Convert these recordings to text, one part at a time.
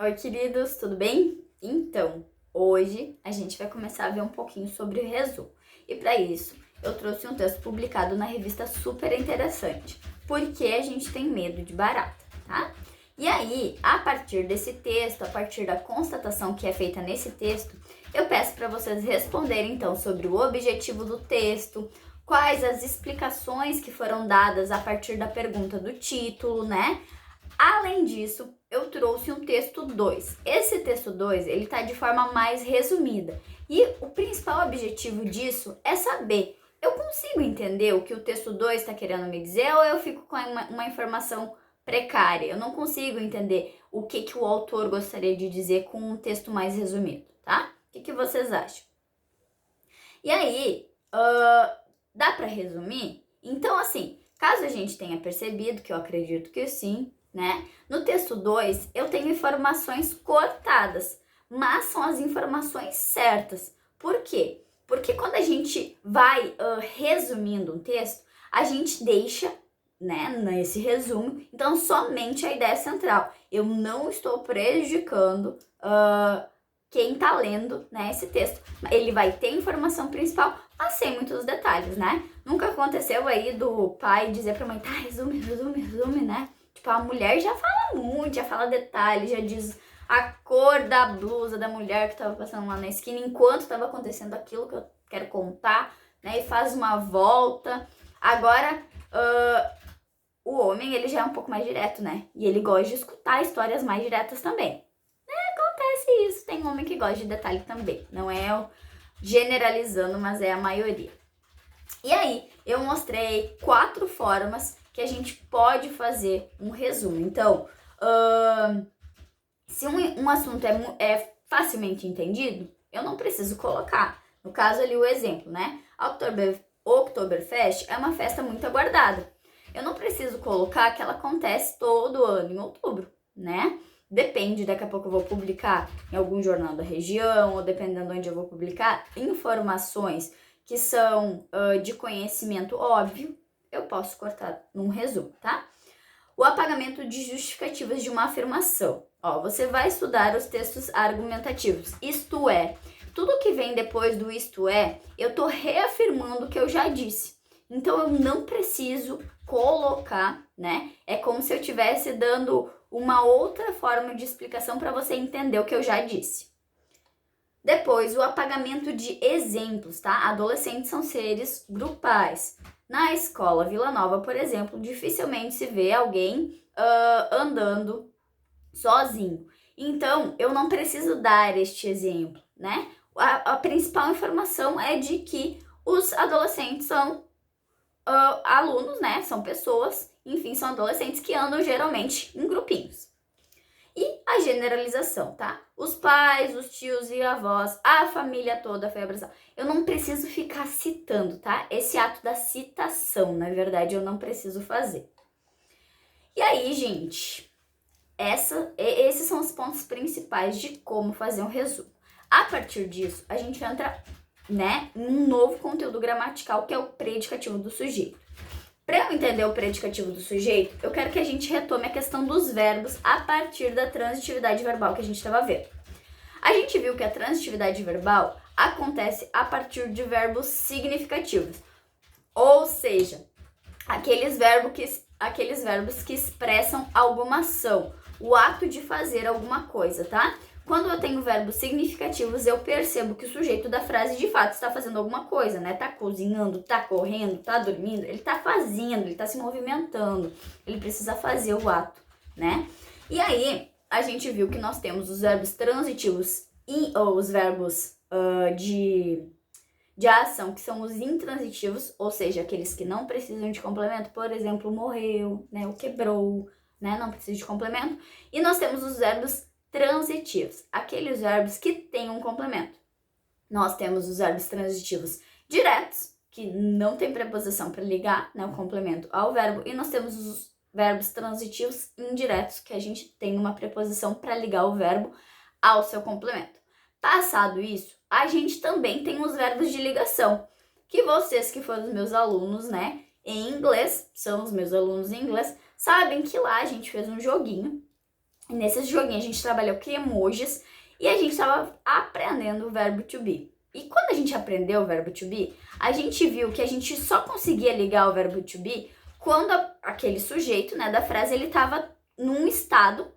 Oi, queridos, tudo bem? Então, hoje a gente vai começar a ver um pouquinho sobre o resumo. E para isso, eu trouxe um texto publicado na revista Super Interessante, Porque a gente tem medo de barata, tá? E aí, a partir desse texto, a partir da constatação que é feita nesse texto, eu peço para vocês responderem então sobre o objetivo do texto, quais as explicações que foram dadas a partir da pergunta do título, né? Além disso, eu trouxe um texto 2. Esse texto 2, ele tá de forma mais resumida. E o principal objetivo disso é saber, eu consigo entender o que o texto 2 está querendo me dizer ou eu fico com uma informação precária? Eu não consigo entender o que o autor gostaria de dizer com um texto mais resumido, tá? O que vocês acham? E aí, dá para resumir? Então, assim, caso a gente tenha percebido, que eu acredito que sim, né? No texto 2, eu tenho informações cortadas, mas são as informações certas. Por quê? Porque quando a gente vai resumindo um texto, a gente deixa, né, nesse resumo, então somente a ideia central. Eu não estou prejudicando quem tá lendo, né, esse texto. Ele vai ter informação principal, mas sem muitos detalhes, né? Nunca aconteceu aí do pai dizer pra mãe, tá, resume, né? Tipo, a mulher já fala muito, já fala detalhes, já diz a cor da blusa da mulher que tava passando lá na esquina enquanto tava acontecendo aquilo que eu quero contar, né? E faz uma volta. Agora, o homem, ele já é um pouco mais direto, né? E ele gosta de escutar histórias mais diretas também. Acontece isso, tem homem que gosta de detalhe também. Não é generalizando, mas é a maioria. E aí, eu mostrei 4 formas que a gente pode fazer um resumo. Então, se um assunto é facilmente entendido, eu não preciso colocar. No caso ali, o exemplo, né? Oktoberfest é uma festa muito aguardada. Eu não preciso colocar que ela acontece todo ano em outubro, né? Depende, daqui a pouco eu vou publicar em algum jornal da região, ou dependendo de onde eu vou publicar, informações que são de conhecimento óbvio, eu posso cortar num resumo, tá? O apagamento de justificativas de uma afirmação. Ó, você vai estudar os textos argumentativos, isto é, tudo que vem depois do isto é, eu tô reafirmando o que eu já disse. Então eu não preciso colocar, né? É como se eu estivesse dando uma outra forma de explicação para você entender o que eu já disse. Depois, o apagamento de exemplos, tá? Adolescentes são seres grupais. Na escola Vila Nova, por exemplo, dificilmente se vê alguém andando sozinho. Então, eu não preciso dar este exemplo, né? A principal informação é de que os adolescentes são alunos, né? São pessoas, enfim, são adolescentes que andam geralmente em grupinhos. E a generalização, tá? Os pais, os tios e avós, a família toda foi abraçada. Eu não preciso ficar citando, tá? Esse ato da citação, na verdade, eu não preciso fazer. E aí, gente, esses são os pontos principais de como fazer um resumo. A partir disso, a gente entra, né, em um novo conteúdo gramatical, que é o predicativo do sujeito. Para eu entender o predicativo do sujeito, eu quero que a gente retome a questão dos verbos a partir da transitividade verbal que a gente estava vendo. A gente viu que a transitividade verbal acontece a partir de verbos significativos, ou seja, aqueles verbos que expressam alguma ação, o ato de fazer alguma coisa, tá? Quando eu tenho verbos significativos, eu percebo que o sujeito da frase de fato está fazendo alguma coisa, né? Tá cozinhando, tá correndo, tá dormindo, ele tá fazendo, ele tá se movimentando, ele precisa fazer o ato, né? E aí, a gente viu que nós temos os verbos transitivos e os verbos de ação, que são os intransitivos, ou seja, aqueles que não precisam de complemento, por exemplo, morreu, né? O quebrou, né? Não precisa de complemento. E nós temos os verbos transitivos, aqueles verbos que têm um complemento. Nós temos os verbos transitivos diretos, que não tem preposição para ligar, né, o complemento ao verbo, e nós temos os verbos transitivos indiretos, que a gente tem uma preposição para ligar o verbo ao seu complemento. Passado isso, a gente também tem os verbos de ligação, que vocês que foram os meus alunos, né, em inglês, são os meus alunos em inglês, sabem que lá a gente fez um joguinho Nesse joguinho a gente trabalhou com emojis e a gente estava aprendendo o verbo to be. E quando a gente aprendeu o verbo to be, a gente viu que a gente só conseguia ligar o verbo to be quando aquele sujeito, né, da frase, ele estava num estado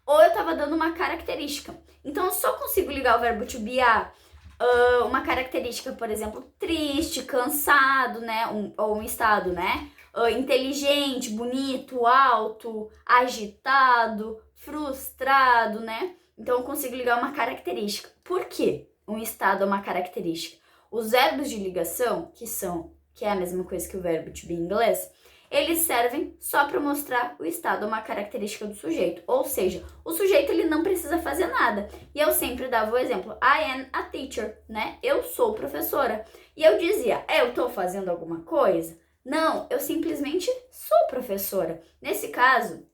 ou eu estava dando uma característica. Então eu só consigo ligar o verbo to be a uma característica, por exemplo, triste, cansado, né, ou um estado, né, inteligente, bonito, alto, agitado, frustrado, né? Então eu consigo ligar uma característica. Por quê? Um estado é uma característica. Os verbos de ligação, que é a mesma coisa que o verbo to be em inglês, eles servem só para mostrar o estado, uma característica do sujeito. Ou seja, o sujeito ele não precisa fazer nada. E eu sempre dava o exemplo, I am a teacher, né? Eu sou professora. E eu dizia, eu estou fazendo alguma coisa? Não, eu simplesmente sou professora. Nesse caso,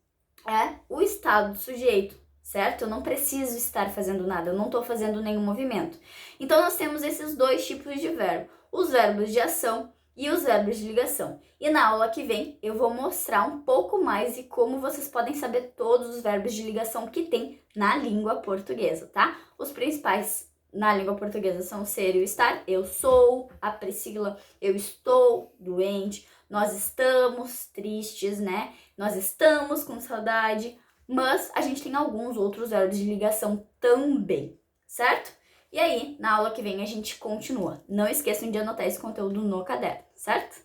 é o estado do sujeito, certo? Eu não preciso estar fazendo nada, eu não estou fazendo nenhum movimento. Então, nós temos esses dois tipos de verbo, os verbos de ação e os verbos de ligação. E na aula que vem, eu vou mostrar um pouco mais de como vocês podem saber todos os verbos de ligação que tem na língua portuguesa, tá? Os principais na língua portuguesa são ser e o estar. Eu sou, a Priscila, eu estou doente, nós estamos tristes, né? Nós estamos com saudade, mas a gente tem alguns outros verbos de ligação também, certo? E aí, na aula que vem a gente continua. Não esqueçam de anotar esse conteúdo no caderno, certo?